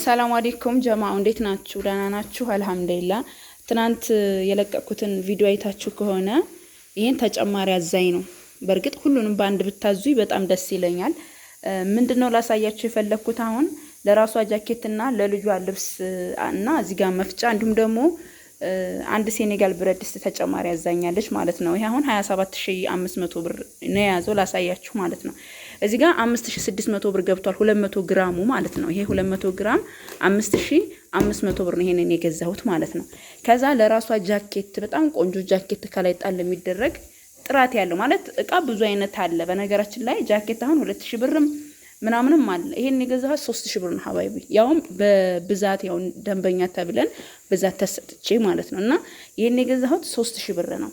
ሰላም አለይኩም ጀማዓ እንዴት ናችሁ? ደህና ናችሁ? አልহামዱሊላህ። ትናንት የለቀኩትን ቪዲዮ አይታችሁ ከሆነ ይሄን ተጨማሪ አዛኝ ነው። በርግጥ ሁሉንም በአንድ ብታዙይ በጣም ደስ ይለኛል። ምንድነው ላሳያችሁ የፈለኩት አሁን ለራሷ ጃኬትና ለልጇ ልብስ እና እዚህ ጋር መፍጫ እንዲሁም ደግሞ አንድ ሴኔጋል ብረት ድስት ተጨማሪ ያዛኛለች ማለት ነው። ይሄ አሁን 27500 ብር ነው ያዘው ላሳያችሁ ማለት ነው። እዚህ ጋር 5600 ብር ገብቷል 200 ግራሙ ማለት ነው። ይሄ 200 ግራም 5500 ብር ነው ይሄንን የገዛሁት ማለት ነው። ከዛ ለራሷ ጃኬት በጣም ቆንጆ ጃኬት ከላይ ጣል የሚደረግ ጥራት ያለው ማለት እቃ ብዙ አይነት አለ። በነገራችን ላይ ጃኬት አሁን 2000 ብርም ምናምንም አለ። ይሄን የገዛሁት 3000 ብር ነው ሀባይቢ። ያውም በብዛት ያው ደንበኛ ተብለን ብዛት ተሰጥቼ ማለት ነው። እና ይሄን የገዛሁት 3000 ብር ነው።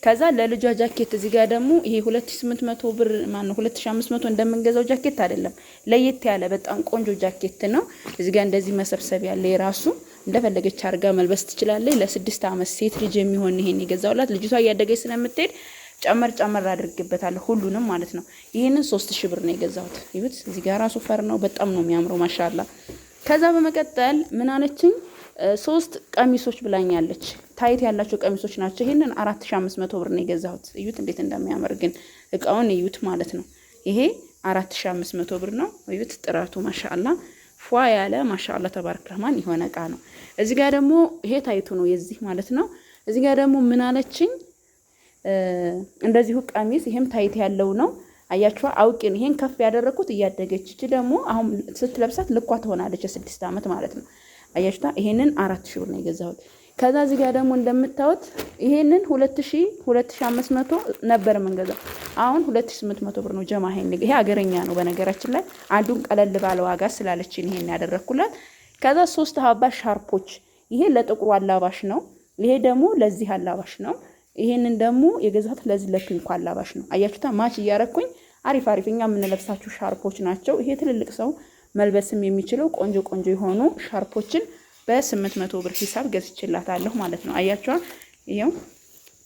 ከዛ ለልጇ ጃኬት እዚህ ጋር ደግሞ ይሄ 2800 ብር ማን ነው 2500 እንደምንገዛው ጃኬት አይደለም። ለየት ያለ በጣም ቆንጆ ጃኬት ነው። እዚህ ጋር እንደዚህ መሰብሰብ ያለ የራሱ እንደፈለገች አርጋ መልበስ ትችላለች። ለ6 አመት ሴት ልጅ የሚሆን ይሄን የገዛውላት ልጅቷ እያደገች ስለምትሄድ ጨመር አድርግበታለሁ ሁሉንም ማለት ነው። ይሄንን 3000 ብር ነው የገዛሁት። ይሁት እዚህ ጋር ራሱ ፈር ነው በጣም ነው የሚያምረው ማሻአላ። ከዛ በመቀጠል ምን አለችኝ 3 ቀሚሶች ብላኛለች። ታይት ያላቸው ቀሚሶች ናቸው። ይሄንን 4500 ብር ነው የገዛሁት። እዩት እንዴት እንደሚያምር ግን እቃውን እዩት ማለት ነው። ይሄ 4500 ብር ነው። እዩት ጥራቱ ማሻአላ ፏ ያለ ማሻአላ ተባረክ ረህማን የሆነ እቃ ነው። እዚህ ጋር ደግሞ ይሄ ታይቱ ነው የዚህ ማለት ነው። እዚህ ጋር ደግሞ ምን አለችኝ እንደዚሁ ቀሚስ ይሄም ታይት ያለው ነው። አያችዋ አውቄን ይሄን ከፍ ያደረኩት እያደገች እቺ ደግሞ አሁን ስትለብሳት ልኳ ትሆናለች 6 አመት ማለት ነው። አያችታ ይሄንን 4000 ብር ነው የገዛሁት። ከዛ እዚህ ጋር ደግሞ እንደምታዩት ይሄንን 2500 ነበር መንገዛው አሁን 2800 ብር ነው ጀማ። ይሄ አገረኛ ነው በነገራችን ላይ አንዱን ቀለል ባለ ዋጋ ስላለችን ይሄን ያደረኩላት። ከዛ 3 ሀባ ሻርፖች ይሄ ለጥቁሩ አላባሽ ነው። ይሄ ደግሞ ለዚህ አላባሽ ነው። ይሄንን ደግሞ የገዛሁት ለዚህ ለፒንኩ አላባሽ ነው። አያችሁታ ማች እያረኩኝ አሪፍ እኛ የምንለብሳችሁ ሻርፖች ናቸው። ይሄ ትልልቅ ሰው መልበስም የሚችለው ቆንጆ የሆኑ ሻርፖችን በ800 ብር ሂሳብ ገዝቼላታለሁ ማለት ነው። አያችኋ ይሄው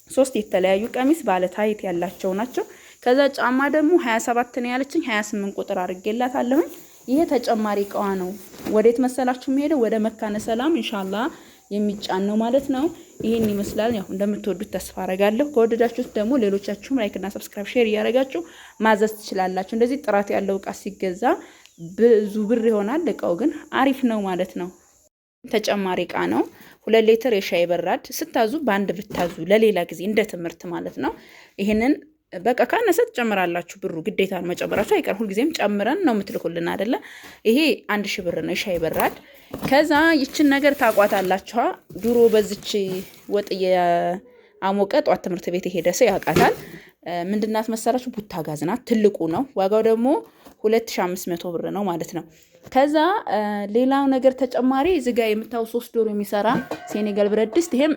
3 የተለያዩ ቀሚስ ባለ ታይት ያላቸው ናቸው። ከዛ ጫማ ደግሞ 27 ነው ያለችኝ 28 ቁጥር አድርጌላታለሁ። ይሄ ተጨማሪ እቃዋ ነው። ወዴት መሰላችሁ የሚሄደው ወደ መካነ ሰላም ኢንሻአላህ የሚጫን ነው ማለት ነው። ይሄን ይመስላል። ያው እንደምትወዱት ተስፋ አረጋለሁ። ከወደዳችሁት ደግሞ ሌሎቻችሁም ላይክ እና ሰብስክራይብ ሼር እያደረጋችሁ ማዘዝ ትችላላችሁ። እንደዚህ ጥራት ያለው እቃ ሲገዛ ብዙ ብር ይሆናል። እቃው ግን አሪፍ ነው ማለት ነው። ተጨማሪ እቃ ነው። 2 ሊትር የሻይ በራድ ስታዙ በአንድ ብታዙ ለሌላ ጊዜ እንደ ትምህርት ማለት ነው። ይሄንን በቃ ካነሰ ትጨምራላችሁ። ብሩ ግዴታ ነው መጨመራችሁ አይቀር። ሁልጊዜም ጨምረን ነው የምትልኩልን አይደለ? ይሄ 1000 ብር ነው የሻይ በራድ። ከዛ ይችን ነገር ታቋታላችሁ። ድሮ በዚች ወጥ የአሞቀ ጧት ትምህርት ቤት የሄደ ሰው ያውቃታል። ምንድናት መሰላችሁ? ቡታ ጋዝ ናት። ትልቁ ነው። ዋጋው ደግሞ 2500 ብር ነው ማለት ነው። ከዛ ሌላው ነገር ተጨማሪ እዚህ ጋር የምታው 3 ዶሮ የሚሰራ ሴኔጋል ብረት ድስት ይሄም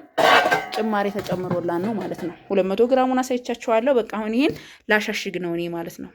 ጭማሪ ተጨምሮላን ነው ማለት ነው። 200 ግራሙን አሳይቻችኋለሁ። በቃ አሁን ይሄን ላሻሽግ ነው እኔ ማለት ነው።